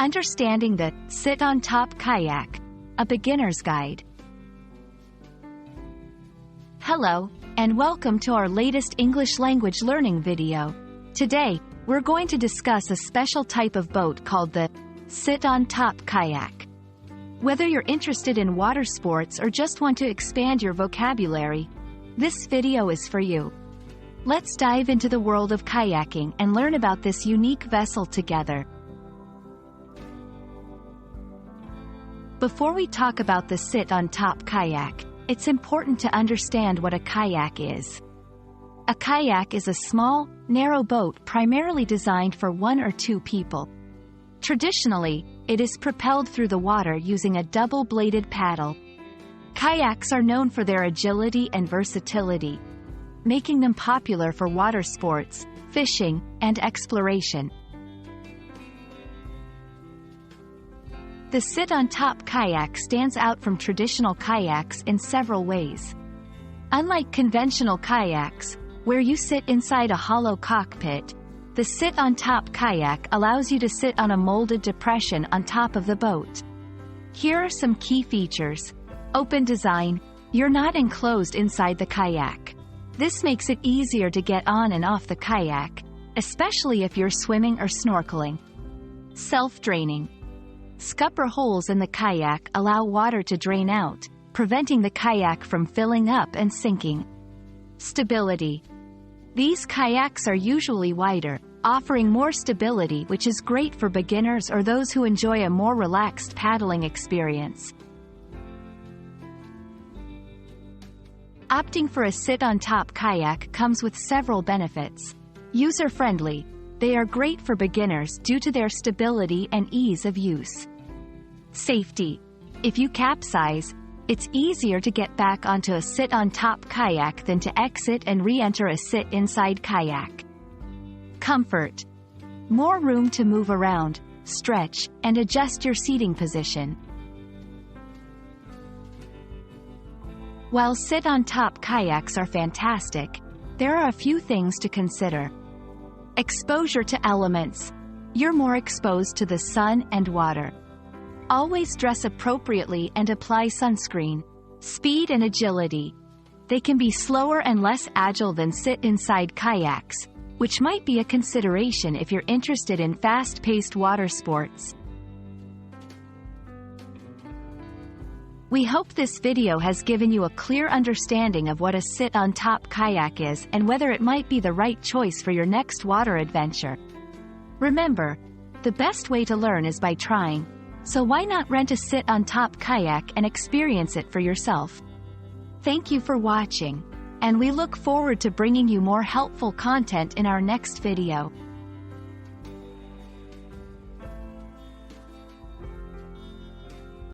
Understanding the Sit-On-Top Kayak, a beginner's guide. Hello, and welcome to our latest English language learning video. Today, we're going to discuss a special type of boat called the Sit-On-Top Kayak. Whether you're interested in water sports or just want to expand your vocabulary, this video is for you. Let's dive into the world of kayaking and learn about this unique vessel together. Before we talk about the Sit-On-Top Kayak, it's important to understand what a kayak is. A kayak is a small, narrow boat primarily designed for one or two people. Traditionally, it is propelled through the water using a double-bladed paddle. Kayaks are known for their agility and versatility, making them popular for water sports, fishing, and exploration. The Sit-On-Top Kayak stands out from traditional kayaks in several ways. Unlike conventional kayaks, where you sit inside a hollow cockpit, the Sit-On-Top Kayak allows you to sit on a molded depression on top of the boat. Here are some key features. Open design. You're not enclosed inside the kayak. This makes it easier to get on and off the kayak, especially if you're swimming or snorkeling. Self-draining. Scupper holes in the kayak allow water to drain out, preventing the kayak from filling up and sinking. Stability. These kayaks are usually wider, offering more stability, which is great for beginners or those who enjoy a more relaxed paddling experience. Opting for a Sit-On-Top Kayak comes with several benefits. User-friendly. They are great for beginners due to their stability and ease of use. Safety. If you capsize, it's easier to get back onto a Sit-On-Top Kayak than to exit and re-enter a sit-inside kayak. Comfort. More room to move around, stretch, and adjust your seating position. While Sit-On-Top Kayaks are fantastic, there are a few things to consider. Exposure to elements. You're more exposed to the sun and water. Always dress appropriately and apply sunscreen. Speed and agility. They can be slower and less agile than sit-inside kayaks, which might be a consideration if you're interested in fast-paced water sports. We hope this video has given you a clear understanding of what a Sit-On-Top Kayak is and whether it might be the right choice for your next water adventure. Remember, the best way to learn is by trying, so why not rent a Sit-On-Top Kayak and experience it for yourself? Thank you for watching, and we look forward to bringing you more helpful content in our next video.